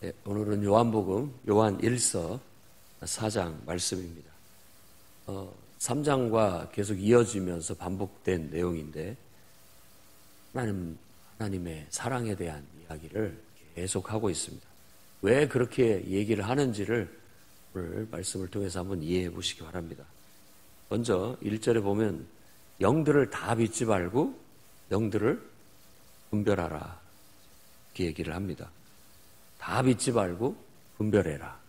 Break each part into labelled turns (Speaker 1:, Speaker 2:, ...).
Speaker 1: 네, 오늘은 요한복음 요한 1서 4장 말씀입니다. 3장과 계속 이어지면서 반복된 내용인데 하나님의 사랑에 대한 이야기를 계속하고 있습니다. 왜 그렇게 얘기를 하는지를 오늘 말씀을 통해서 한번 이해해 보시기 바랍니다. 먼저 1절에 보면 영들을 다 믿지 말고 영들을 분별하라 이렇게 얘기를 합니다. 다 믿지 말고 분별해라.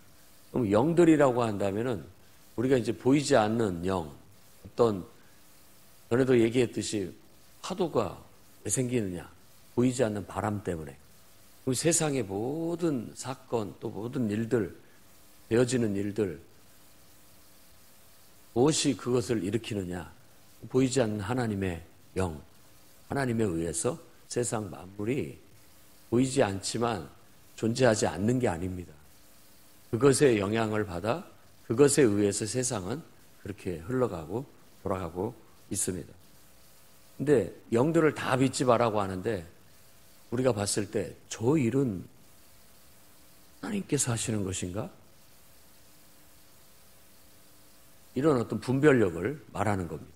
Speaker 1: 그럼 영들이라고 한다면은 우리가 이제 보이지 않는 영, 어떤 전에도 얘기했듯이 파도가 왜 생기느냐? 보이지 않는 바람 때문에. 그리고 세상의 모든 사건 또 모든 일들, 되어지는 일들 무엇이 그것을 일으키느냐? 보이지 않는 하나님의 영, 하나님에 의해서 세상 만물이 보이지 않지만 존재하지 않는 게 아닙니다. 그것에 영향을 받아 그것에 의해서 세상은 그렇게 흘러가고 돌아가고 있습니다. 근데 영들을 다 믿지 말라고 하는데 우리가 봤을 때 저 일은 하나님께서 하시는 것인가? 이런 어떤 분별력을 말하는 겁니다.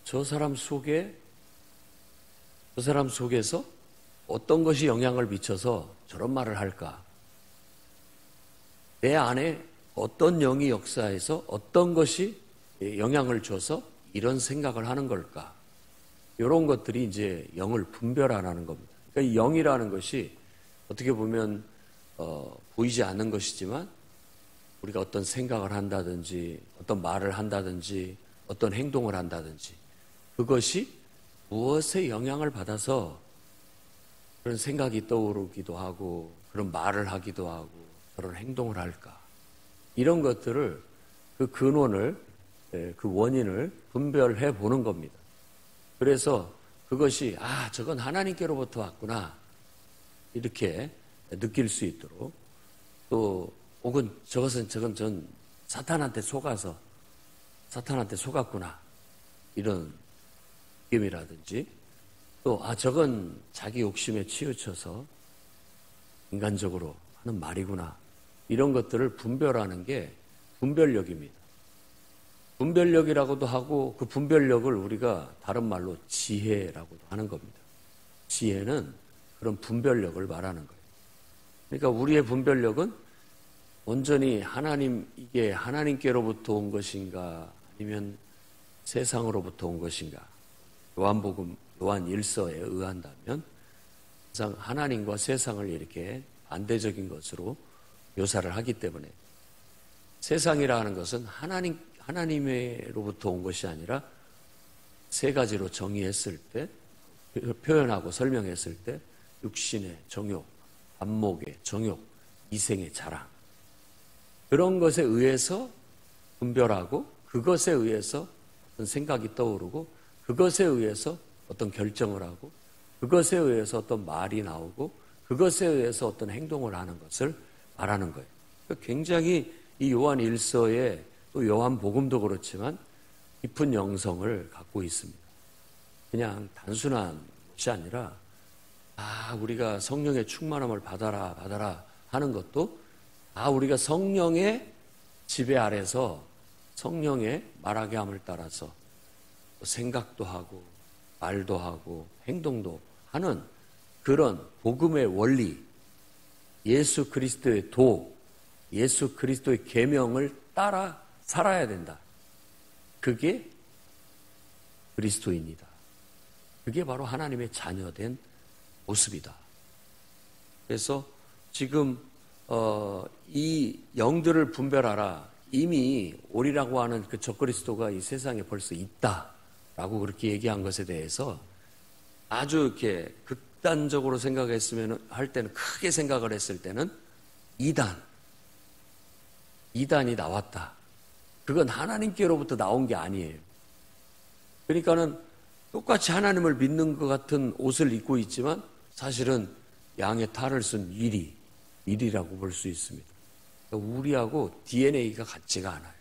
Speaker 1: 저 사람 속에서 어떤 것이 영향을 미쳐서 저런 말을 할까? 내 안에 어떤 영이 역사해서 어떤 것이 영향을 줘서 이런 생각을 하는 걸까? 이런 것들이 이제 영을 분별하라는 겁니다. 그러니까 이 영이라는 것이 어떻게 보면 보이지 않는 것이지만 우리가 어떤 생각을 한다든지 어떤 말을 한다든지 어떤 행동을 한다든지 그것이 무엇에 영향을 받아서 그런 생각이 떠오르기도 하고 그런 말을 하기도 하고 그런 행동을 할까? 이런 것들을 그 근원을 그 원인을 분별해 보는 겁니다. 그래서 그것이 저건 하나님께로부터 왔구나 이렇게 느낄 수 있도록 또 혹은 저건 전 사탄한테 속았구나 이런 느낌이라든지 또 저건 자기 욕심에 치우쳐서 인간적으로 하는 말이구나 이런 것들을 분별하는 게 분별력입니다. 분별력이라고도 하고 그 분별력을 우리가 다른 말로 지혜라고도 하는 겁니다. 지혜는 그런 분별력을 말하는 거예요. 그러니까 우리의 분별력은 온전히 이게 하나님께로부터 온 것인가 아니면 세상으로부터 온 것인가 요한 1서에 의한다면 항상 하나님과 세상을 이렇게 반대적인 것으로 묘사를 하기 때문에 세상이라는 것은 하나님으로부터 온 것이 아니라 세 가지로 정의했을 때 표현하고 설명했을 때 육신의 정욕, 안목의 정욕, 이생의 자랑 그런 것에 의해서 분별하고 그것에 의해서 어떤 생각이 떠오르고 그것에 의해서 어떤 결정을 하고 그것에 의해서 어떤 말이 나오고 그것에 의해서 어떤 행동을 하는 것을 말하는 거예요. 굉장히 이 요한 1서에 또 요한 복음도 그렇지만 깊은 영성을 갖고 있습니다. 그냥 단순한 것이 아니라 우리가 성령의 충만함을 받아라 하는 것도 우리가 성령의 지배 아래서 성령의 말하게 함을 따라서 생각도 하고 말도 하고 행동도 하는 그런 복음의 원리 예수 그리스도의 예수 그리스도의 계명을 따라 살아야 된다. 그게 그리스도인이다. 그게 바로 하나님의 자녀된 모습이다. 그래서 지금 이 영들을 분별하라. 이미 오리라고 하는 그 적그리스도가 이 세상에 벌써 있다라고 그렇게 얘기한 것에 대해서 아주 이렇게 극단적으로 할 때는 크게 생각을 했을 때는 이단이 나왔다. 그건 하나님께로부터 나온 게 아니에요. 그러니까는 똑같이 하나님을 믿는 것 같은 옷을 입고 있지만 사실은 양의 탈을 쓴 일이라고 볼 수 있습니다. 그러니까 우리하고 DNA가 같지가 않아요.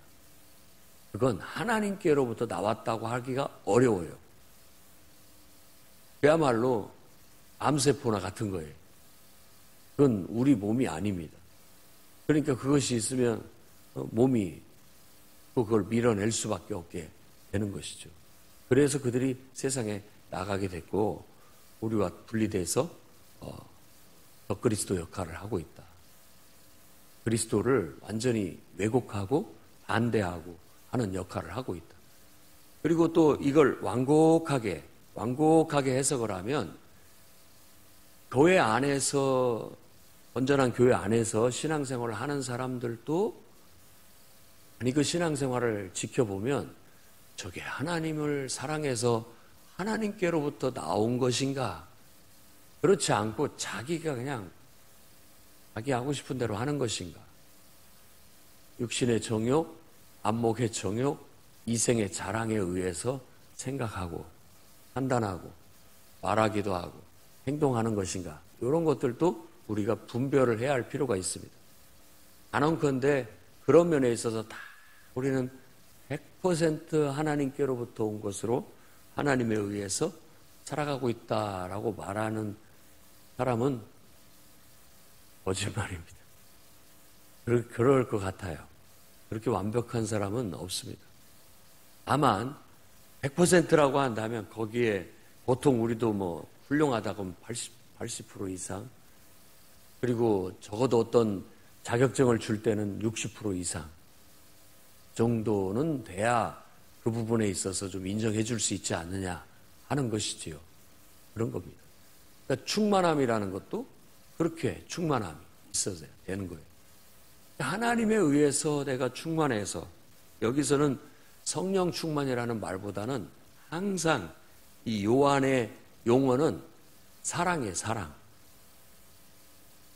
Speaker 1: 그건 하나님께로부터 나왔다고 하기가 어려워요. 그야말로 암세포나 같은 거예요. 그건 우리 몸이 아닙니다. 그러니까 그것이 있으면 몸이 그걸 밀어낼 수밖에 없게 되는 것이죠. 그래서 그들이 세상에 나가게 됐고 우리와 분리돼서 적그리스도 역할을 하고 있다. 그리스도를 완전히 왜곡하고 반대하고 하는 역할을 하고 있다. 그리고 또 이걸 완곡하게 해석을 하면 교회 안에서 온전한 교회 안에서 신앙생활을 하는 사람들도 아니 그 신앙생활을 지켜보면 저게 하나님을 사랑해서 하나님께로부터 나온 것인가? 그렇지 않고 자기가 그냥 자기 하고 싶은 대로 하는 것인가? 육신의 정욕, 안목의 정욕, 이생의 자랑에 의해서 생각하고 판단하고 말하기도 하고 행동하는 것인가? 이런 것들도 우리가 분별을 해야 할 필요가 있습니다. 단언컨대 그런 면에 있어서 다 우리는 100% 하나님께로부터 온 것으로 하나님에 의해서 살아가고 있다라고 말하는 사람은 거짓말입니다. 그럴 것 같아요. 그렇게 완벽한 사람은 없습니다. 다만 100%라고 한다면 거기에 보통 우리도 뭐 훌륭하다고 하면 80% 이상 그리고 적어도 어떤 자격증을 줄 때는 60% 이상 정도는 돼야 그 부분에 있어서 좀 인정해 줄 수 있지 않느냐 하는 것이지요. 그런 겁니다. 그러니까 충만함이라는 것도 그렇게 충만함이 있어야 되는 거예요. 하나님에 의해서 내가 충만해서 여기서는 성령 충만이라는 말보다는 항상 이 요한의 용어는 사랑이에요. 사랑.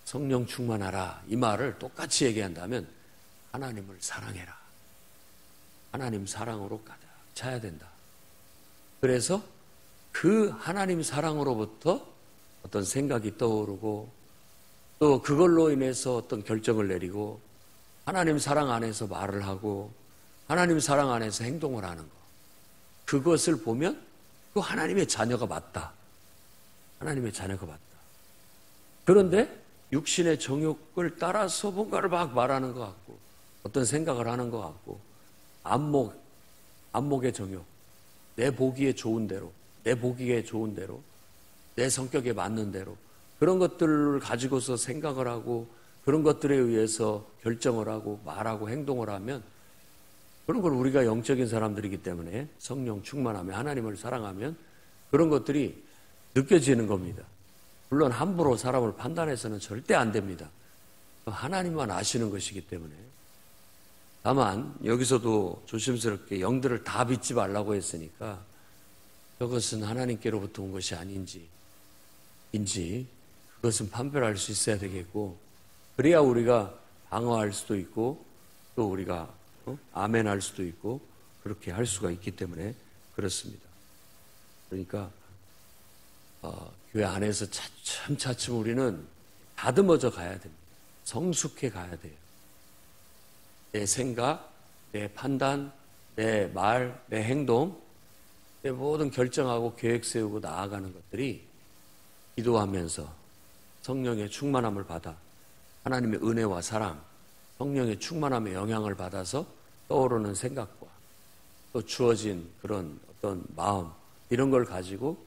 Speaker 1: 성령 충만하라 이 말을 똑같이 얘기한다면 하나님을 사랑해라. 하나님 사랑으로 가득 차야 된다. 그래서 그 하나님 사랑으로부터 어떤 생각이 떠오르고 또 그걸로 인해서 어떤 결정을 내리고 하나님 사랑 안에서 말을 하고 하나님 사랑 안에서 행동을 하는 것. 그것을 보면 그 하나님의 자녀가 맞다. 하나님의 자녀가 맞다. 그런데 육신의 정욕을 따라서 뭔가를 막 말하는 것 같고 어떤 생각을 하는 것 같고 안목의 정욕, 내 보기에 좋은 대로, 내 성격에 맞는 대로 그런 것들을 가지고서 생각을 하고 그런 것들에 의해서 결정을 하고 말하고 행동을 하면 그런 걸 우리가 영적인 사람들이기 때문에 성령 충만하면 하나님을 사랑하면 그런 것들이 느껴지는 겁니다. 물론 함부로 사람을 판단해서는 절대 안 됩니다. 하나님만 아시는 것이기 때문에. 다만 여기서도 조심스럽게 영들을 다 믿지 말라고 했으니까 저것은 하나님께로부터 온 것이 아닌지 그것은 판별할 수 있어야 되겠고 그래야 우리가 방어할 수도 있고 또 우리가 아멘 할 수도 있고 그렇게 할 수가 있기 때문에 그렇습니다. 그러니까 교회 안에서 차츰 우리는 다듬어져 가야 됩니다. 성숙해 가야 돼요. 내 생각, 내 판단, 내 말, 내 행동, 내 모든 결정하고 계획 세우고 나아가는 것들이 기도하면서 성령의 충만함을 받아 하나님의 은혜와 사랑, 성령의 충만함의 영향을 받아서 떠오르는 생각과 또 주어진 그런 어떤 마음 이런 걸 가지고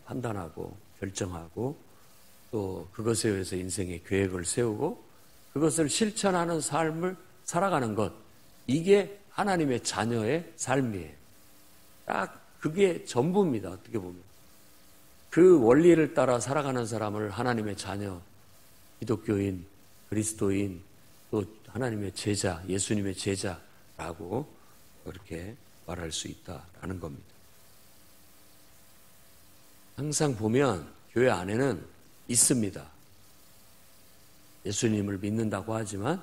Speaker 1: 판단하고 결정하고 또 그것에 의해서 인생의 계획을 세우고 그것을 실천하는 삶을 살아가는 것 이게 하나님의 자녀의 삶이에요. 딱 그게 전부입니다. 어떻게 보면 그 원리를 따라 살아가는 사람을 하나님의 자녀, 기독교인, 그리스도인 또 하나님의 제자, 예수님의 제자라고 그렇게 말할 수 있다라는 겁니다. 항상 보면 교회 안에는 있습니다. 예수님을 믿는다고 하지만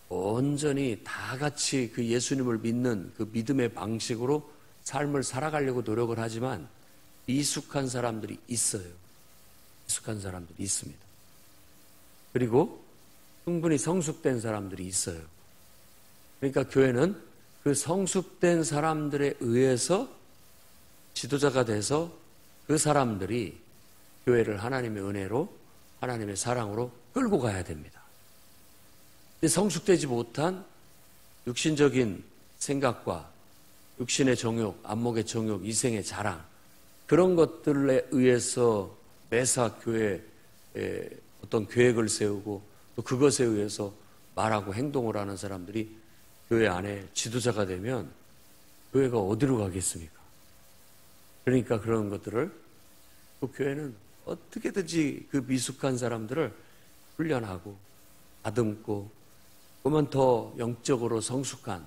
Speaker 1: 온전히 다 같이 그 예수님을 믿는 그 믿음의 방식으로 삶을 살아가려고 노력을 하지만 미숙한 사람들이 있어요. 미숙한 사람들이 있습니다. 그리고 충분히 성숙된 사람들이 있어요. 그러니까 교회는 그 성숙된 사람들에 의해서 지도자가 돼서 그 사람들이 교회를 하나님의 은혜로 하나님의 사랑으로 끌고 가야 됩니다. 성숙되지 못한 육신적인 생각과 육신의 정욕, 안목의 정욕, 이생의 자랑, 그런 것들에 의해서 매사 교회에 어떤 계획을 세우고 또 그것에 의해서 말하고 행동을 하는 사람들이 교회 안에 지도자가 되면 교회가 어디로 가겠습니까? 그러니까 그런 것들을 또 교회는 어떻게든지 그 미숙한 사람들을 훈련하고 다듬고 그러면 더 영적으로 성숙한,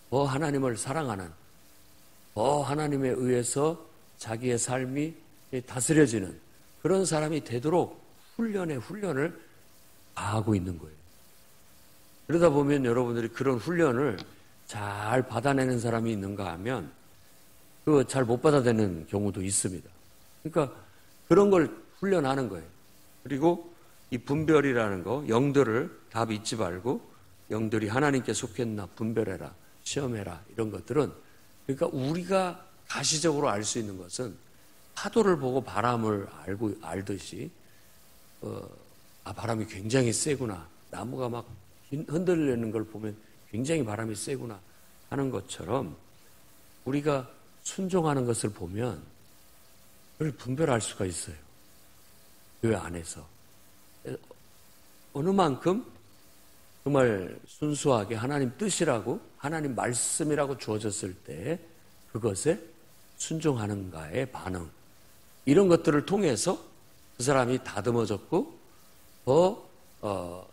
Speaker 1: 더 하나님을 사랑하는, 더 하나님에 의해서 자기의 삶이 다스려지는 그런 사람이 되도록 훈련을 하고 있는 거예요. 그러다 보면 여러분들이 그런 훈련을 잘 받아내는 사람이 있는가 하면 그거 잘 못 받아내는 경우도 있습니다. 그러니까 그런 걸 훈련하는 거예요. 그리고 이 분별이라는 거, 영들을 다 믿지 말고 영들이 하나님께 속했나 분별해라, 시험해라, 이런 것들은, 그러니까 우리가 가시적으로 알 수 있는 것은 파도를 보고 바람을 알듯이 바람이 굉장히 세구나, 나무가 막 흔들리는 걸 보면 굉장히 바람이 세구나 하는 것처럼 우리가 순종하는 것을 보면 그걸 분별할 수가 있어요. 교회 안에서 어느 만큼 정말 순수하게 하나님 뜻이라고, 하나님 말씀이라고 주어졌을 때 그것에 순종하는가의 반응, 이런 것들을 통해서 그 사람이 다듬어졌고 더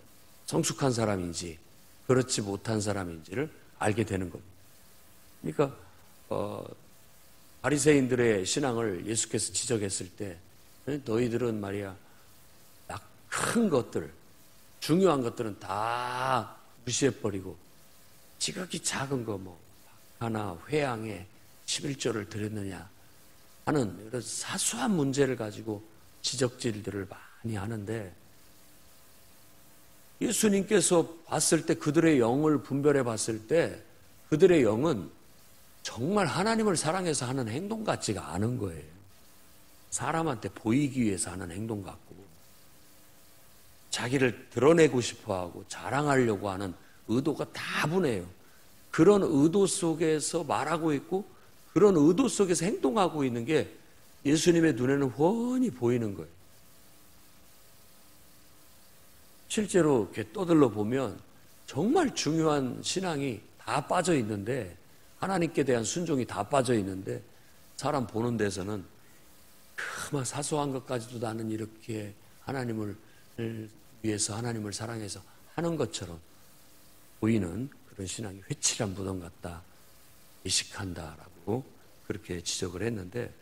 Speaker 1: 성숙한 사람인지 그렇지 못한 사람인지를 알게 되는 겁니다. 그러니까 바리새인들의 신앙을 예수께서 지적했을 때 너희들은 말이야 큰 것들, 중요한 것들은 다 무시해버리고 지극히 작은 거 뭐 하나 회양에 11조를 드렸느냐 하는 이런 사소한 문제를 가지고 지적질들을 많이 하는데, 예수님께서 봤을 때 그들의 영을 분별해 봤을 때 그들의 영은 정말 하나님을 사랑해서 하는 행동 같지가 않은 거예요. 사람한테 보이기 위해서 하는 행동 같고 자기를 드러내고 싶어하고 자랑하려고 하는 의도가 다분해요. 그런 의도 속에서 말하고 있고 그런 의도 속에서 행동하고 있는 게 예수님의 눈에는 훤히 보이는 거예요. 실제로 이렇게 떠들러 보면 정말 중요한 신앙이 다 빠져 있는데, 하나님께 대한 순종이 다 빠져 있는데 사람 보는 데서는 그만 사소한 것까지도 나는 이렇게 하나님을 위해서 하나님을 사랑해서 하는 것처럼 보이는 그런 신앙이 회칠한 무덤 같다, 의식한다라고 그렇게 지적을 했는데,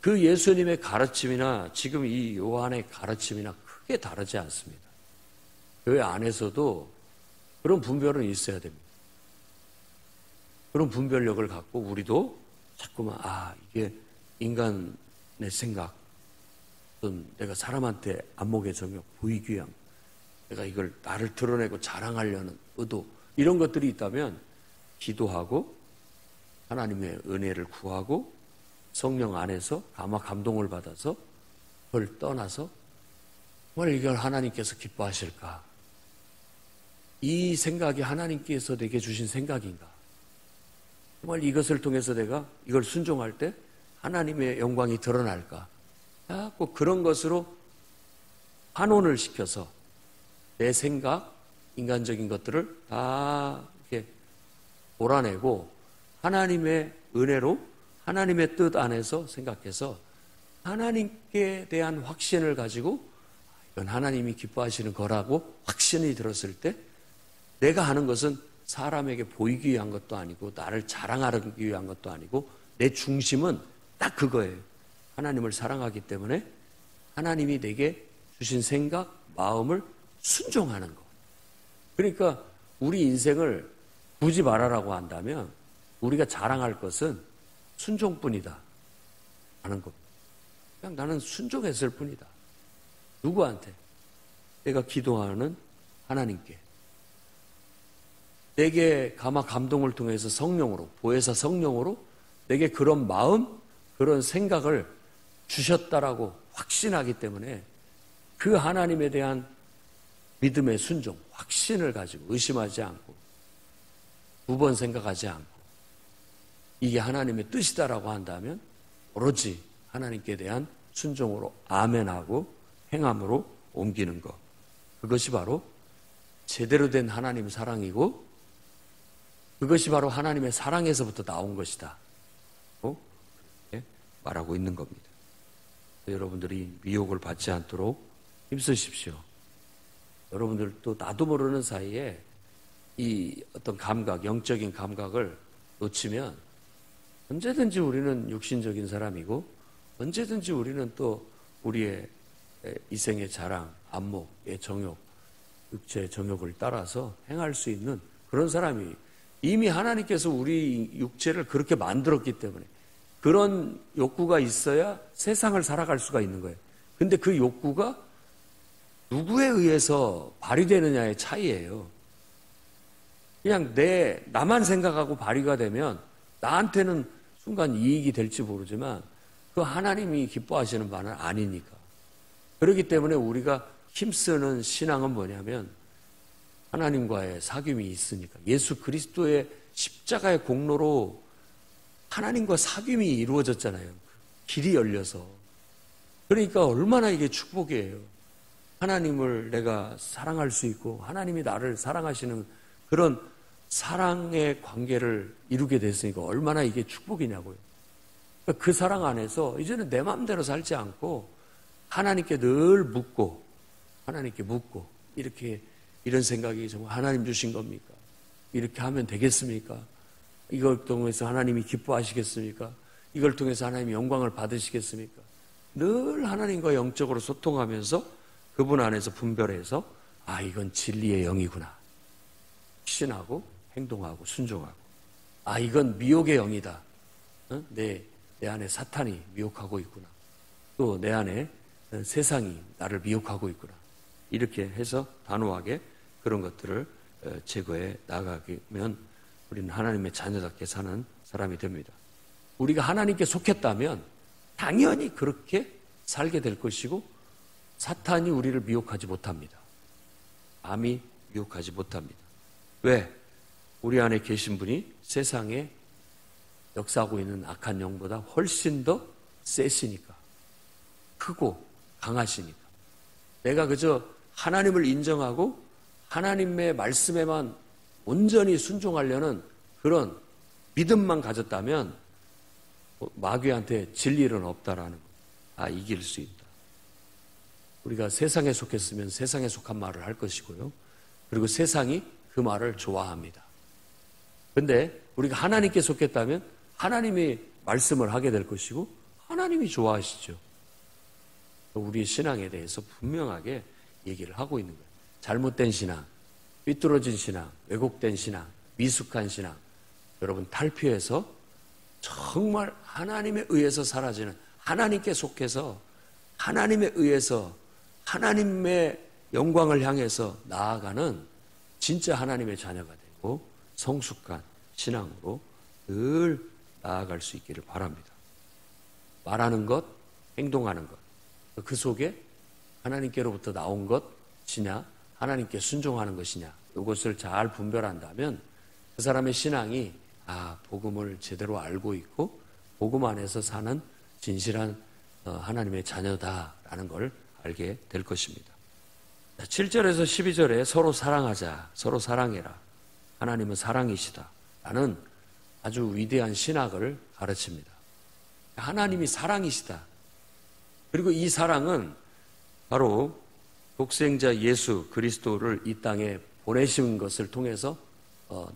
Speaker 1: 그 예수님의 가르침이나 지금 이 요한의 가르침이나 크게 다르지 않습니다. 교회 안에서도 그런 분별은 있어야 됩니다. 그런 분별력을 갖고 우리도 자꾸만 이게 인간의 생각, 어떤 내가 사람한테 안목의 정욕, 보이기 위함, 내가 이걸 나를 드러내고 자랑하려는 의도, 이런 것들이 있다면 기도하고 하나님의 은혜를 구하고 성령 안에서 감화 감동을 받아서 그걸 떠나서 정말 이걸 하나님께서 기뻐하실까? 이 생각이 하나님께서 내게 주신 생각인가? 정말 이것을 통해서 내가 이걸 순종할 때 하나님의 영광이 드러날까? 꼭 그런 것으로 환원을 시켜서 내 생각, 인간적인 것들을 다 이렇게 몰아내고 하나님의 은혜로 하나님의 뜻 안에서 생각해서 하나님께 대한 확신을 가지고 이건 하나님이 기뻐하시는 거라고 확신이 들었을 때 내가 하는 것은 사람에게 보이기 위한 것도 아니고 나를 자랑하기 위한 것도 아니고 내 중심은 딱 그거예요. 하나님을 사랑하기 때문에 하나님이 내게 주신 생각, 마음을 순종하는 거. 그러니까 우리 인생을 굳이 말하라고 한다면 우리가 자랑할 것은 순종뿐이다 하는 겁니다. 그냥 나는 순종했을 뿐이다. 누구한테? 내가 기도하는 하나님께. 내게 감화 감동을 통해서 성령으로, 보혜사 성령으로 내게 그런 마음, 그런 생각을 주셨다라고 확신하기 때문에 그 하나님에 대한 믿음의 순종, 확신을 가지고 의심하지 않고 두 번 생각하지 않고 이게 하나님의 뜻이다라고 한다면 오로지 하나님께 대한 순종으로 아멘하고 행함으로 옮기는 것. 그것이 바로 제대로 된 하나님 사랑이고 그것이 바로 하나님의 사랑에서부터 나온 것이다. 그렇게 말하고 있는 겁니다. 여러분들이 미혹을 받지 않도록 힘쓰십시오. 여러분들 또 나도 모르는 사이에 이 어떤 감각, 영적인 감각을 놓치면 언제든지 우리는 육신적인 사람이고 언제든지 우리는 또 우리의 이생의 자랑, 안목의 정욕, 육체의 정욕을 따라서 행할 수 있는 그런 사람이 이미 하나님께서 우리 육체를 그렇게 만들었기 때문에 그런 욕구가 있어야 세상을 살아갈 수가 있는 거예요. 근데 그 욕구가 누구에 의해서 발휘되느냐의 차이예요. 그냥 나만 생각하고 발휘가 되면 나한테는 순간 이익이 될지 모르지만 그 하나님이 기뻐하시는 바는 아니니까. 그렇기 때문에 우리가 힘쓰는 신앙은 뭐냐면 하나님과의 사귐이 있으니까 예수 그리스도의 십자가의 공로로 하나님과 사귐이 이루어졌잖아요. 길이 열려서. 그러니까 얼마나 이게 축복이에요. 하나님을 내가 사랑할 수 있고 하나님이 나를 사랑하시는 그런 사랑의 관계를 이루게 됐으니까 얼마나 이게 축복이냐고요. 그러니까 그 사랑 안에서 이제는 내 마음대로 살지 않고 하나님께 늘 묻고 하나님께 묻고 이렇게 이런 생각이 정말 하나님 주신 겁니까? 이렇게 하면 되겠습니까? 이걸 통해서 하나님이 기뻐하시겠습니까? 이걸 통해서 하나님이 영광을 받으시겠습니까? 늘 하나님과 영적으로 소통하면서 그분 안에서 분별해서 아 이건 진리의 영이구나. 신하고 행동하고 순종하고 아 이건 미혹의 영이다. 내 안에 사탄이 미혹하고 있구나. 또 내 안에 세상이 나를 미혹하고 있구나. 이렇게 해서 단호하게 그런 것들을 제거해 나가면 우리는 하나님의 자녀답게 사는 사람이 됩니다. 우리가 하나님께 속했다면 당연히 그렇게 살게 될 것이고 사탄이 우리를 미혹하지 못합니다. 암이 미혹하지 못합니다. 왜? 우리 안에 계신 분이 세상에 역사하고 있는 악한 영보다 훨씬 더 세시니까. 크고 강하시니까. 내가 그저 하나님을 인정하고 하나님의 말씀에만 온전히 순종하려는 그런 믿음만 가졌다면 마귀한테 질 일은 없다라는 거. 아, 이길 수 있다. 우리가 세상에 속했으면 세상에 속한 말을 할 것이고요. 그리고 세상이 그 말을 좋아합니다. 근데 우리가 하나님께 속했다면 하나님이 말씀을 하게 될 것이고 하나님이 좋아하시죠. 우리의 신앙에 대해서 분명하게 얘기를 하고 있는 거예요. 잘못된 신앙, 삐뚤어진 신앙, 왜곡된 신앙, 미숙한 신앙. 여러분 탈피해서 정말 하나님에 의해서 사라지는 하나님께 속해서 하나님에 의해서 하나님의 영광을 향해서 나아가는 진짜 하나님의 자녀가 되고 성숙한 신앙으로 늘 나아갈 수 있기를 바랍니다. 말하는 것, 행동하는 것. 그 속에 하나님께로부터 나온 것이냐 하나님께 순종하는 것이냐 이것을 잘 분별한다면 그 사람의 신앙이 복음을 제대로 알고 있고 복음 안에서 사는 진실한 하나님의 자녀다라는 걸 알게 될 것입니다. 7절에서 12절에 서로 사랑하자, 서로 사랑해라. 하나님은 사랑이시다 라는 아주 위대한 신학을 가르칩니다. 하나님이 사랑이시다. 그리고 이 사랑은 바로 독생자 예수 그리스도를 이 땅에 보내신 것을 통해서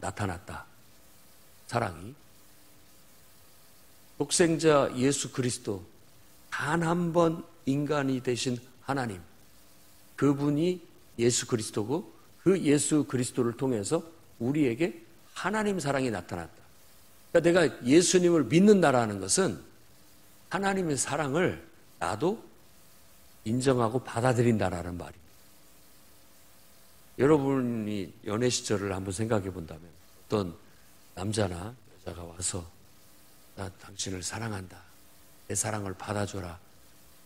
Speaker 1: 나타났다. 사랑이. 독생자 예수 그리스도 단 한 번 인간이 되신 하나님. 그분이 예수 그리스도고 그 예수 그리스도를 통해서 우리에게 하나님 사랑이 나타났다. 그러니까 내가 예수님을 믿는다라는 것은 하나님의 사랑을 나도 인정하고 받아들인다라는 말입니다. 여러분이 연애 시절을 한번 생각해 본다면 어떤 남자나 여자가 와서 나 당신을 사랑한다. 내 사랑을 받아줘라.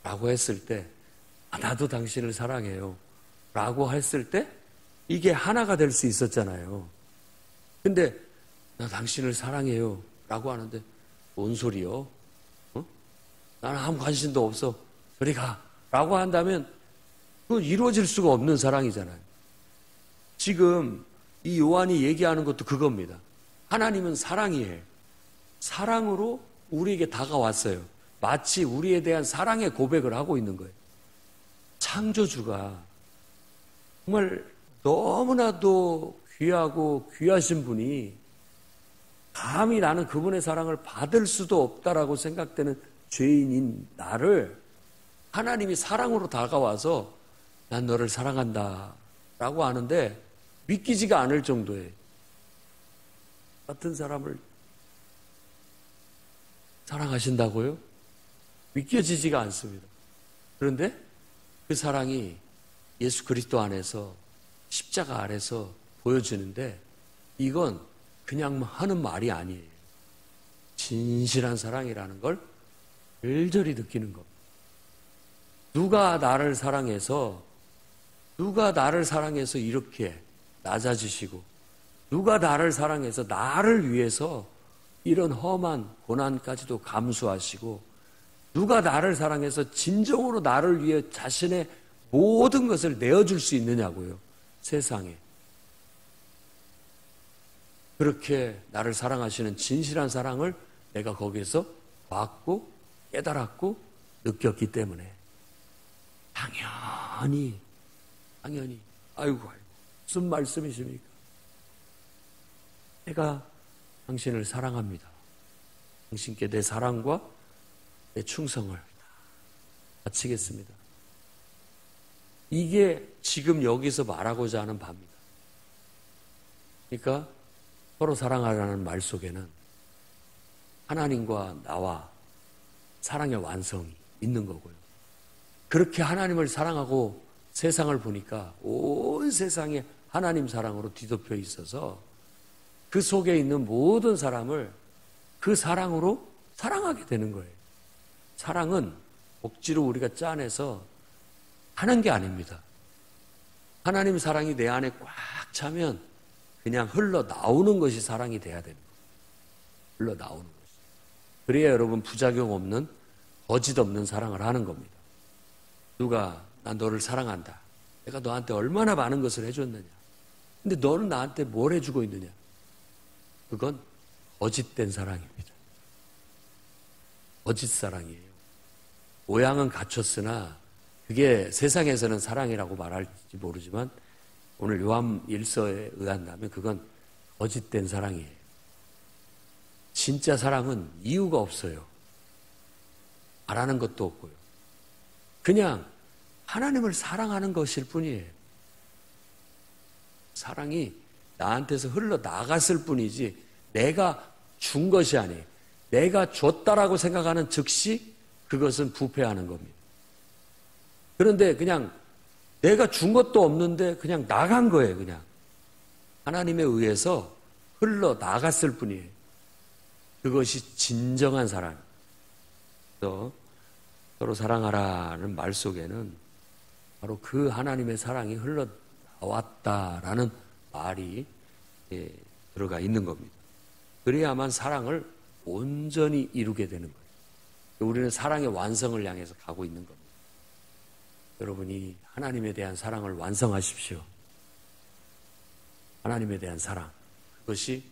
Speaker 1: 라고 했을 때 나도 당신을 사랑해요. 라고 했을 때 이게 하나가 될 수 있었잖아요. 근데 나 당신을 사랑해요 라고 하는데 뭔 소리요? 나는 아무 관심도 없어. 저리 가. 라고 한다면 그건 이루어질 수가 없는 사랑이잖아요. 지금 이 요한이 얘기하는 것도 그겁니다. 하나님은 사랑이에요. 사랑으로 우리에게 다가왔어요. 마치 우리에 대한 사랑의 고백을 하고 있는 거예요. 창조주가 정말 너무나도 귀하고 귀하신 분이 감히 나는 그분의 사랑을 받을 수도 없다라고 생각되는 죄인인 나를 하나님이 사랑으로 다가와서 난 너를 사랑한다 라고 하는데 믿기지가 않을 정도의 같은 사람을 사랑하신다고요? 믿겨지지가 않습니다. 그런데 그 사랑이 예수 그리스도 안에서 십자가 아래서 보여지는데 이건 그냥 하는 말이 아니에요. 진실한 사랑이라는 걸 절절히 느끼는 겁니다. 누가 나를 사랑해서 이렇게 낮아지시고 누가 나를 사랑해서 나를 위해서 이런 험한 고난까지도 감수하시고 누가 나를 사랑해서 진정으로 나를 위해 자신의 모든 것을 내어줄 수 있느냐고요. 세상에. 그렇게 나를 사랑하시는 진실한 사랑을 내가 거기에서 봤고 깨달았고 느꼈기 때문에 당연히 아이고 무슨 말씀이십니까? 내가 당신을 사랑합니다. 당신께 내 사랑과 내 충성을 바치겠습니다. 이게 지금 여기서 말하고자 하는 바입니다. 그러니까 서로 사랑하라는 말 속에는 하나님과 나와 사랑의 완성이 있는 거고요. 그렇게 하나님을 사랑하고 세상을 보니까 온 세상이 하나님 사랑으로 뒤덮여 있어서 그 속에 있는 모든 사람을 그 사랑으로 사랑하게 되는 거예요. 사랑은 억지로 우리가 짜내서 하는 게 아닙니다. 하나님 사랑이 내 안에 꽉 차면 그냥 흘러나오는 것이 사랑이 돼야 되는 거예요. 흘러나오는 것이. 그래야 여러분 부작용 없는 거짓 없는 사랑을 하는 겁니다. 누가 난 너를 사랑한다. 내가 너한테 얼마나 많은 것을 해줬느냐. 근데 너는 나한테 뭘 해주고 있느냐. 그건 거짓된 사랑입니다. 거짓 사랑이에요. 모양은 갖췄으나 그게 세상에서는 사랑이라고 말할지 모르지만 오늘 요한 1서에 의한다면 그건 거짓된 사랑이에요. 진짜 사랑은 이유가 없어요. 바라는 것도 없고요. 그냥 하나님을 사랑하는 것일 뿐이에요. 사랑이 나한테서 흘러나갔을 뿐이지 내가 준 것이 아니에요. 내가 줬다라고 생각하는 즉시 그것은 부패하는 겁니다. 그런데 그냥 내가 준 것도 없는데 그냥 나간 거예요. 그냥 하나님에 의해서 흘러나갔을 뿐이에요. 그것이 진정한 사랑. 또 서로 사랑하라는 말 속에는 바로 그 하나님의 사랑이 흘러나왔다라는 말이 들어가 있는 겁니다. 그래야만 사랑을 온전히 이루게 되는 거예요. 우리는 사랑의 완성을 향해서 가고 있는 겁니다. 여러분이 하나님에 대한 사랑을 완성하십시오. 하나님에 대한 사랑. 그것이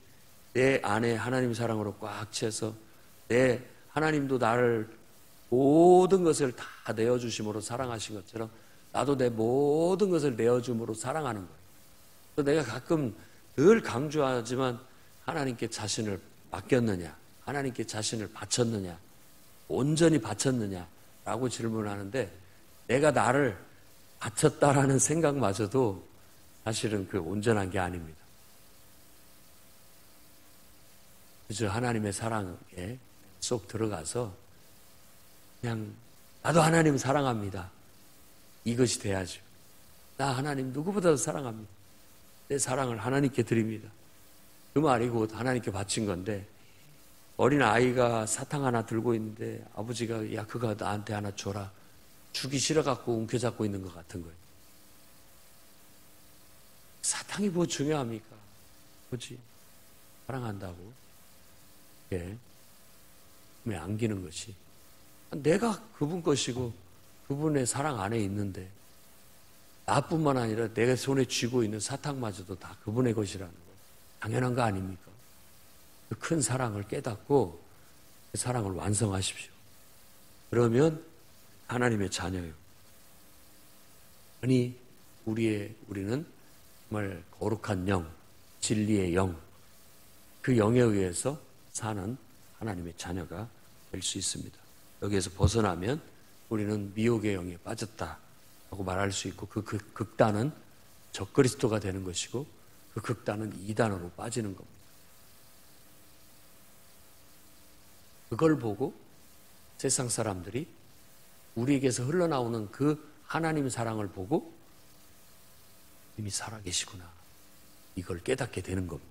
Speaker 1: 내 안에 하나님 사랑으로 꽉 채서 내 하나님도 나를 모든 것을 다 내어주심으로 사랑하신 것처럼 나도 내 모든 것을 내어줌으로 사랑하는 거예요. 그래서 내가 가끔 늘 강조하지만 하나님께 자신을 맡겼느냐, 하나님께 자신을 바쳤느냐, 온전히 바쳤느냐라고 질문하는데 내가 나를 바쳤다라는 생각마저도 사실은 그 온전한 게 아닙니다. 그저 하나님의 사랑에 쏙 들어가서 그냥 나도 하나님 사랑합니다. 이것이 돼야죠. 나 하나님 누구보다도 사랑합니다. 내 사랑을 하나님께 드립니다. 그 말이 곧 하나님께 바친 건데 어린 아이가 사탕 하나 들고 있는데 아버지가 야 그거 나한테 하나 줘라. 주기 싫어갖고 움켜잡고 있는 것 같은 거예요. 사탕이 뭐 중요합니까? 뭐지? 사랑한다고. 예. 왜 안기는 것이. 내가 그분 것이고 그분의 사랑 안에 있는데 나뿐만 아니라 내가 손에 쥐고 있는 사탕마저도 다 그분의 것이라는 거. 당연한 거 아닙니까? 그 큰 사랑을 깨닫고 그 사랑을 완성하십시오. 그러면 하나님의 자녀예요. 아니 우리는 정말 거룩한 영, 진리의 영, 그 영에 의해서 사는 하나님의 자녀가 될 수 있습니다. 여기에서 벗어나면 우리는 미혹의 영에 빠졌다라고 말할 수 있고 그 극단은 적그리스도가 되는 것이고 그 극단은 이단으로 빠지는 겁니다. 그걸 보고 세상 사람들이 우리에게서 흘러나오는 그 하나님 사랑을 보고 이미 살아계시구나. 이걸 깨닫게 되는 겁니다.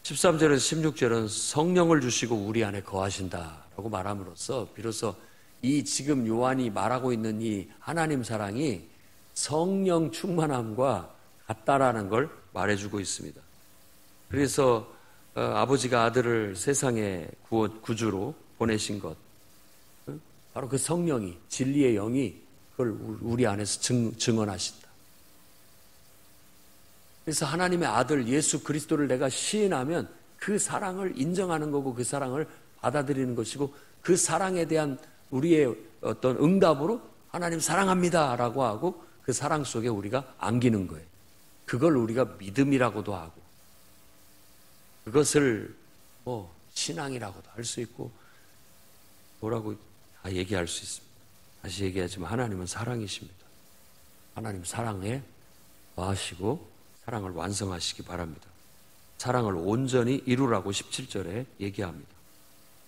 Speaker 1: 13절에서 16절은 성령을 주시고 우리 안에 거하신다라고 말함으로써 비로소 이 지금 요한이 말하고 있는 이 하나님 사랑이 성령 충만함과 같다라는 걸 말해주고 있습니다. 그래서 아버지가 아들을 세상의 구주로 보내신 것, 바로 그 성령이, 진리의 영이 그걸 우리 안에서 증언하신다. 그래서 하나님의 아들 예수 그리스도를 내가 시인하면 그 사랑을 인정하는 거고 그 사랑을 받아들이는 것이고 그 사랑에 대한 우리의 어떤 응답으로 하나님 사랑합니다라고 하고 그 사랑 속에 우리가 안기는 거예요. 그걸 우리가 믿음이라고도 하고 그것을 뭐 신앙이라고도 할 수 있고 뭐라고 다 얘기할 수 있습니다. 다시 얘기하지만 하나님은 사랑이십니다. 하나님 사랑에 거하시고 사랑을 완성하시기 바랍니다. 사랑을 온전히 이루라고 17절에 얘기합니다.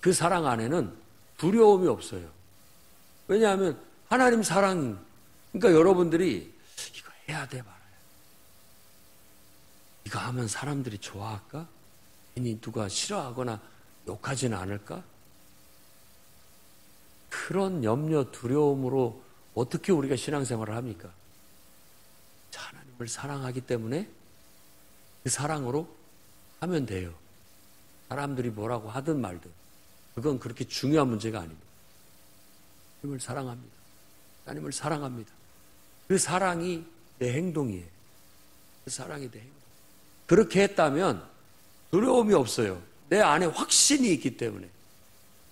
Speaker 1: 그 사랑 안에는 두려움이 없어요. 왜냐하면 하나님 사랑, 그러니까 여러분들이 이거 해야 돼 말아요. 이거 하면 사람들이 좋아할까? 괜히 누가 싫어하거나 욕하지는 않을까? 그런 염려, 두려움으로 어떻게 우리가 신앙생활을 합니까? 하나님을 사랑하기 때문에 그 사랑으로 하면 돼요. 사람들이 뭐라고 하든 말든 그건 그렇게 중요한 문제가 아닙니다. 하나님을 사랑합니다. 하나님을 사랑합니다. 그 사랑이 내 행동이에요. 그 사랑이 내 행동. 그렇게 했다면 두려움이 없어요. 내 안에 확신이 있기 때문에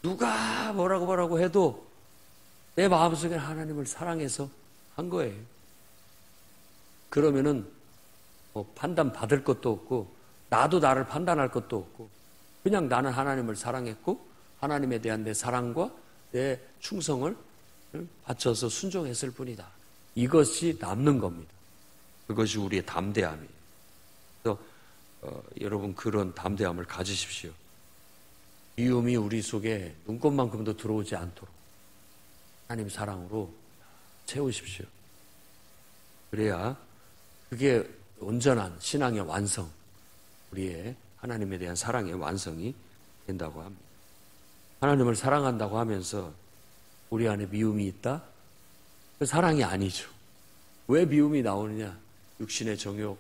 Speaker 1: 누가 뭐라고 해도 내 마음속에 하나님을 사랑해서 한 거예요. 그러면은 뭐 판단 받을 것도 없고 나도 나를 판단할 것도 없고 그냥 나는 하나님을 사랑했고 하나님에 대한 내 사랑과 내 충성을 바쳐서 순종했을 뿐이다. 이것이 남는 겁니다. 그것이 우리의 담대함이에요. 그래서 여러분 그런 담대함을 가지십시오. 미움이 우리 속에 눈꽃만큼도 들어오지 않도록 하나님 사랑으로 채우십시오. 그래야 그게 온전한 신앙의 완성, 우리의 하나님에 대한 사랑의 완성이 된다고 합니다. 하나님을 사랑한다고 하면서 우리 안에 미움이 있다? 그 사랑이 아니죠. 왜 미움이 나오느냐? 육신의 정욕,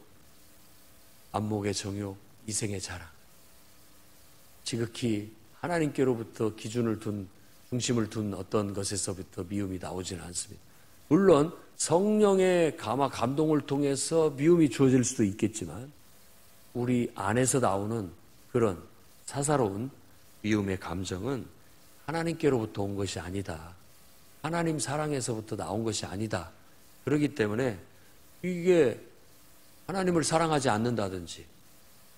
Speaker 1: 안목의 정욕, 이생의 자랑. 지극히 하나님께로부터 기준을 둔, 중심을 둔 어떤 것에서부터 미움이 나오지는 않습니다. 물론 성령의 감동을 통해서 미움이 주어질 수도 있겠지만 우리 안에서 나오는 그런 사사로운 미움의 감정은 하나님께로부터 온 것이 아니다. 하나님 사랑에서부터 나온 것이 아니다. 그렇기 때문에 이게 하나님을 사랑하지 않는다든지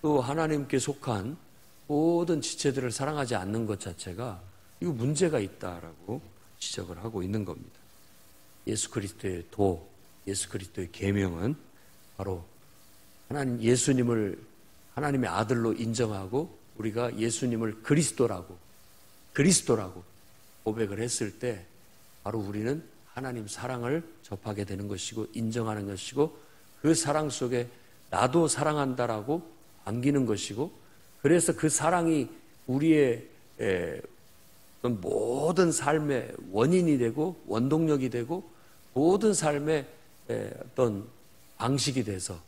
Speaker 1: 또 하나님께 속한 모든 지체들을 사랑하지 않는 것 자체가 이거 문제가 있다라고 지적을 하고 있는 겁니다. 예수 그리스도의 도, 예수 그리스도의 계명은 바로 하나님 예수님을 하나님의 아들로 인정하고 우리가 예수님을 그리스도라고 고백을 했을 때 바로 우리는 하나님 사랑을 접하게 되는 것이고 인정하는 것이고 그 사랑 속에 나도 사랑한다라고 안기는 것이고 그래서 그 사랑이 우리의 모든 삶의 원인이 되고 원동력이 되고 모든 삶의 어떤 방식이 돼서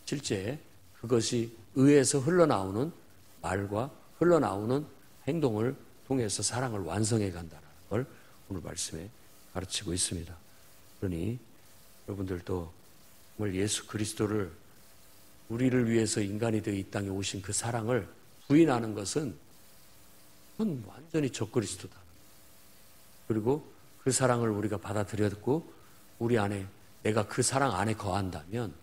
Speaker 1: 실제 그것이 의에서 흘러나오는 말과 흘러나오는 행동을 통해서 사랑을 완성해 간다는 걸 오늘 말씀에 가르치고 있습니다. 그러니 여러분들도 정말 예수 그리스도를 우리를 위해서 인간이 되어 이 땅에 오신 그 사랑을 부인하는 것은 그건 완전히 적그리스도다. 그리고 그 사랑을 우리가 받아들였고 우리 안에 내가 그 사랑 안에 거한다면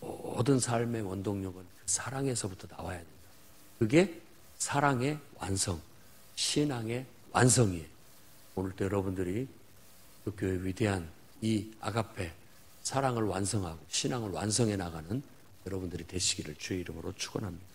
Speaker 1: 모든 삶의 원동력은 그 사랑에서부터 나와야 된다. 그게 사랑의 완성, 신앙의 완성이에요. 오늘도 여러분들이 그 교회 위대한 이 아가페 사랑을 완성하고 신앙을 완성해 나가는 여러분들이 되시기를 주의 이름으로 축원합니다.